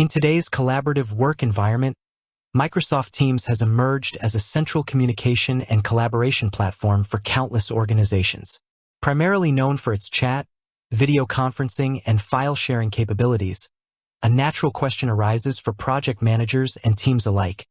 In today's collaborative work environment, Microsoft Teams has emerged as a central communication and collaboration platform for countless organizations. Primarily known for its chat, video conferencing, and file sharing capabilities, a natural question arises for project managers and teams alike.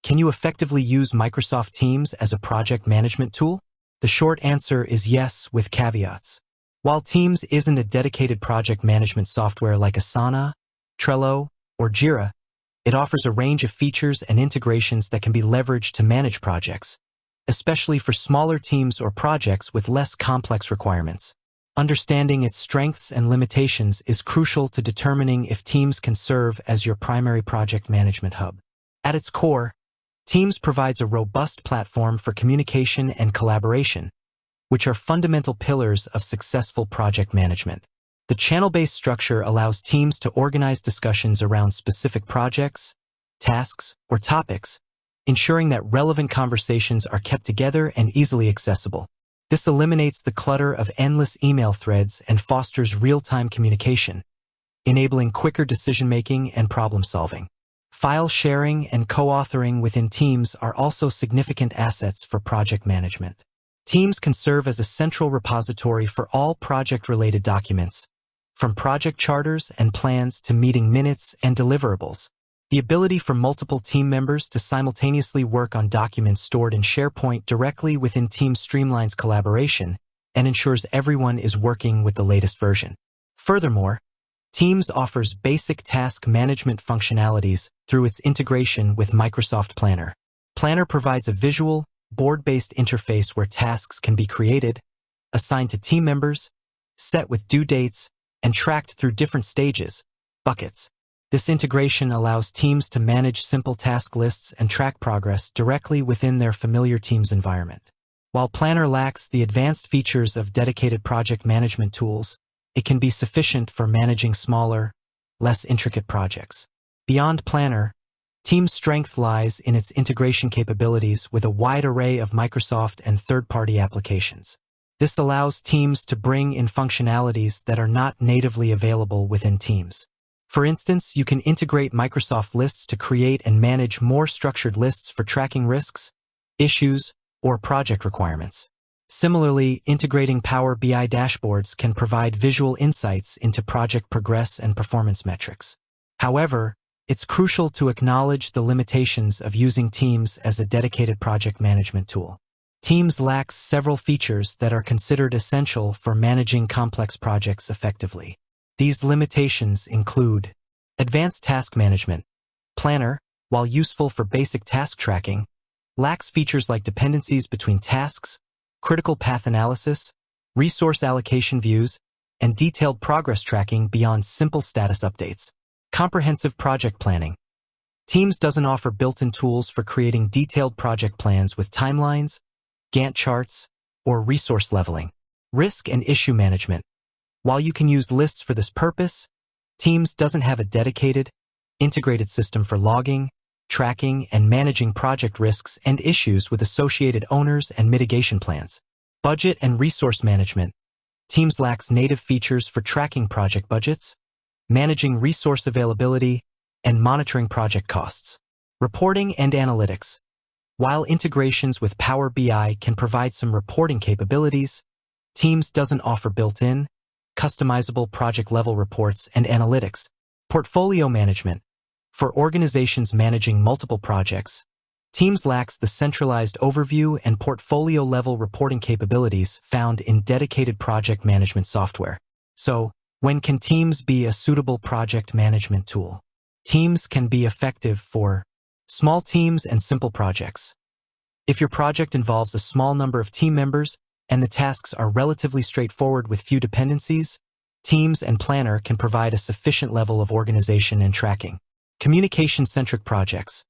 Can you effectively use Microsoft Teams as a project management tool? The short answer is yes, with caveats. While Teams isn't a dedicated project management software like Asana, Trello, or Jira, it offers a range of features and integrations that can be leveraged to manage projects, especially for smaller teams or projects with less complex requirements. Understanding its strengths and limitations is crucial to determining if Teams can serve as your primary project management hub. At its core, Teams provides a robust platform for communication and collaboration, which are fundamental pillars of successful project management. The channel-based structure allows teams to organize discussions around specific projects, tasks, or topics, ensuring that relevant conversations are kept together and easily accessible. This eliminates the clutter of endless email threads and fosters real-time communication, enabling quicker decision-making and problem-solving. File sharing and co-authoring within Teams are also significant assets for project management. Teams can serve as a central repository for all project-related documents, from project charters and plans to meeting minutes and deliverables. The ability for multiple team members to simultaneously work on documents stored in SharePoint directly within Teams streamlines collaboration and ensures everyone is working with the latest version. Furthermore, Teams offers basic task management functionalities through its integration with Microsoft Planner. Planner provides a visual, board-based interface where tasks can be created, assigned to team members, set with due dates, and tracked through different stages, buckets. This integration allows teams to manage simple task lists and track progress directly within their familiar Teams environment. While Planner lacks the advanced features of dedicated project management tools, it can be sufficient for managing smaller, less intricate projects. Beyond Planner, Teams' strength lies in its integration capabilities with a wide array of Microsoft and third-party applications. This allows teams to bring in functionalities that are not natively available within Teams. For instance, you can integrate Microsoft Lists to create and manage more structured lists for tracking risks, issues, or project requirements. Similarly, integrating Power BI dashboards can provide visual insights into project progress and performance metrics. However, it's crucial to acknowledge the limitations of using Teams as a dedicated project management tool. Teams lacks several features that are considered essential for managing complex projects effectively. These limitations include advanced task management. Planner, while useful for basic task tracking, lacks features like dependencies between tasks, critical path analysis, resource allocation views, and detailed progress tracking beyond simple status updates. Comprehensive project planning. Teams doesn't offer built-in tools for creating detailed project plans with timelines, Gantt charts, or resource leveling. Risk and issue management. While you can use lists for this purpose, Teams doesn't have a dedicated, integrated system for logging, tracking, and managing project risks and issues with associated owners and mitigation plans. Budget and resource management. Teams lacks native features for tracking project budgets, managing resource availability, and monitoring project costs. Reporting and analytics. While integrations with Power BI can provide some reporting capabilities, Teams doesn't offer built-in, customizable project-level reports and analytics. Portfolio management. For organizations managing multiple projects, Teams lacks the centralized overview and portfolio-level reporting capabilities found in dedicated project management software. So, when can Teams be a suitable project management tool? Teams can be effective for small teams and simple projects. If your project involves a small number of team members and the tasks are relatively straightforward with few dependencies, Teams and Planner can provide a sufficient level of organization and tracking. Communication-centric projects.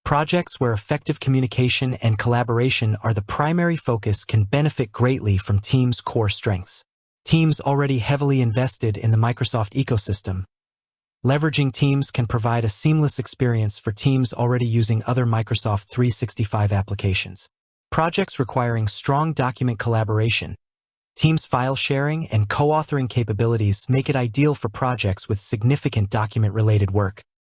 Projects where effective communication and collaboration are the primary focus can benefit greatly from Teams' core strengths. Teams already heavily invested in the Microsoft ecosystem. Leveraging Teams can provide a seamless experience for teams already using other Microsoft 365 applications. Projects requiring strong document collaboration. Teams' file sharing and co-authoring capabilities make it ideal for projects with significant document-related work.